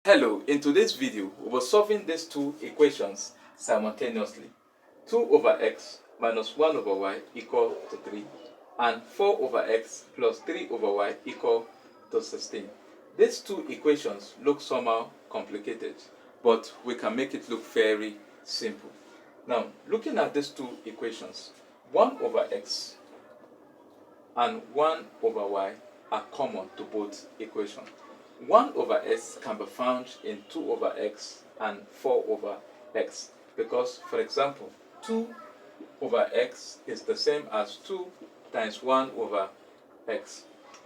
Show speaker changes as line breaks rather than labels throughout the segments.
Hello, in today's video, we will solving these two equations simultaneously. 2 over x minus 1 over y equal to 3 and 4 over x plus 3 over y equal to 16. These two equations look somehow complicated, but we can make it look very simple. Now, looking at these two equations, 1 over x and 1 over y are common to both equations. 1 over x can be found in 2 over x and 4 over x because, for example, 2 over x is the same as 2 times 1 over x.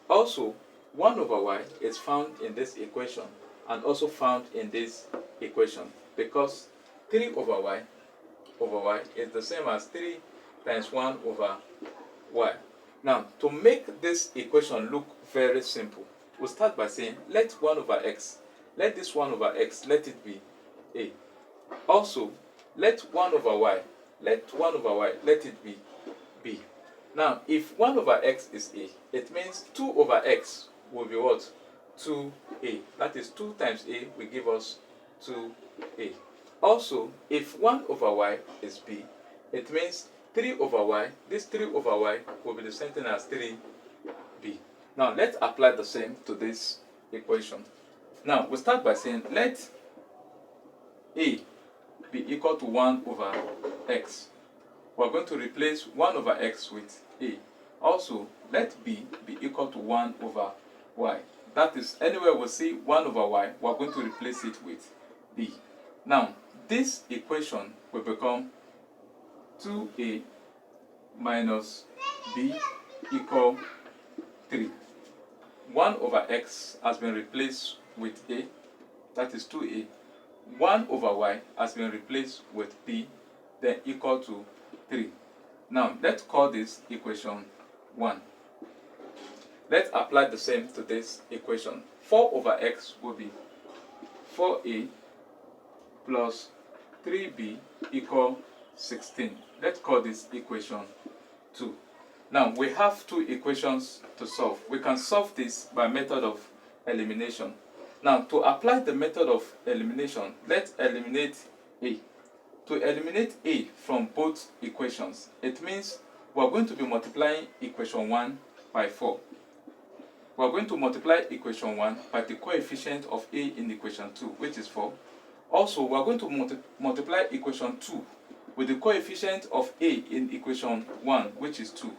Also, 1 over y is found in this equation and also found in this equation because 3 over y is the same as 3 times 1 over y. Now, to make this equation look very simple, we'll start by saying let 1 over x, let this 1 over x, let it be a. Also, let 1 over y, let it be b. Now, if 1 over x is a, it means 2 over x will be what? 2a. That is 2 times a will give us 2a. Also, if 1 over y is b, it means 3 over y, this 3 over y will be the same thing as 3b. Now, let's apply the same to this equation. Now, we'll start by saying let a be equal to 1 over x. We're going to replace 1 over x with a. Also, let b be equal to 1 over y. That is, anywhere we see 1 over y, we're going to replace it with b. Now, this equation will become 2a minus b equal 3. 1 over x has been replaced with a, that is 2a. 1 over y has been replaced with b, then equal to 3. Now, let's call this equation 1. Let's apply the same to this equation. 4 over x will be 4a plus 3b equal 16. Let's call this equation 2. Now, we have two equations to solve. We can solve this by method of elimination. Now, to apply the method of elimination, let's eliminate a. To eliminate a from both equations, it means we're going to be multiplying equation 1 by 4. We're going to multiply equation 1 by the coefficient of a in equation 2, which is 4. Also, we're going to multiply equation 2 with the coefficient of a in equation 1, which is 2.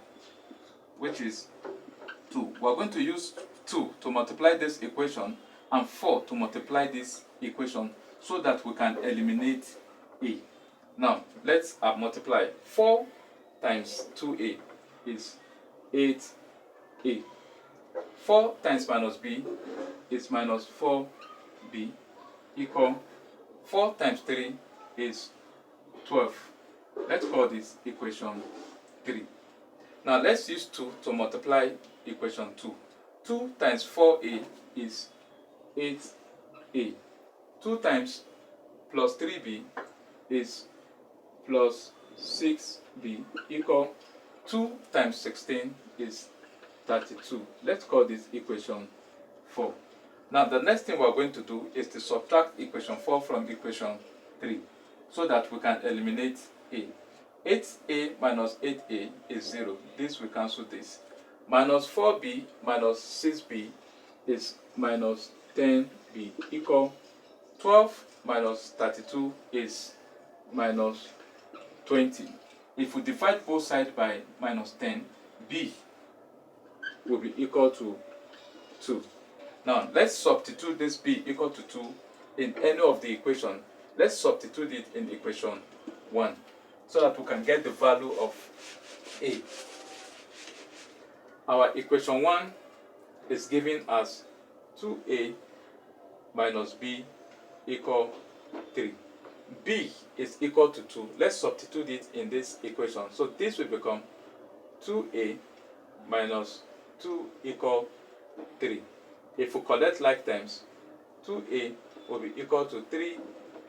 We're going to use 2 to multiply this equation and 4 to multiply this equation so that we can eliminate a. Now, let's multiply. 4 times 2a is 8a. 4 times minus b is minus 4b equal 4 times 3 is 12. Let's call this equation 3. Now, let's use 2 to multiply equation 2. 2 times 4a is 8a. 2 times plus 3b is plus 6b equal 2 times 16 is 32. Let's call this equation 4. Now, the next thing we're going to do is to subtract equation 4 from equation 3 so that we can eliminate a. 8a minus 8a is 0. This will cancel this. Minus 4b minus 6b is minus 10b equal 12 minus 32 is minus 20. If we divide both sides by minus 10, b will be equal to 2. Now, let's substitute this b equal to 2 in any of the equation. Let's substitute it in equation 1 so that we can get the value of a. Our equation 1 is given as 2a minus b equal 3. b is equal to 2. Let's substitute it in this equation. So this will become 2a minus 2 equal 3. If we collect like terms, 2a will be equal to 3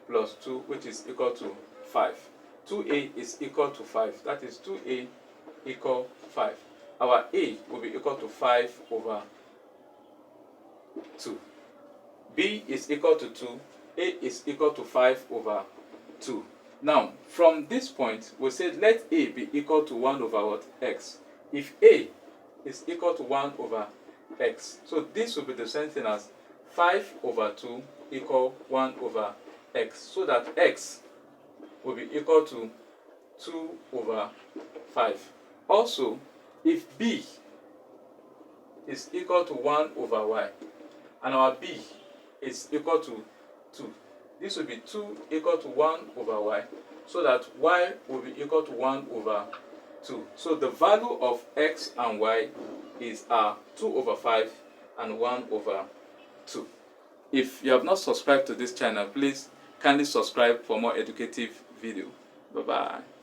plus 2, which is equal to 5. 2a is equal to 5. That is 2a equal 5. Our a will be equal to 5 over 2. b is equal to 2, a is equal to 5 over 2. Now, from this point, we said let a be equal to 1 over what? X. If a is equal to 1 over x, so this will be the same thing as 5 over 2 equal 1 over x, so that x will be equal to 2 over 5. Also, if b is equal to 1 over y, and our b is equal to 2, this will be 2 equal to 1 over y, so that y will be equal to 1 over 2. So the value of x and y is 2 over 5 and 1 over 2. If you have not subscribed to this channel, please kindly subscribe for more educative video. Bye bye.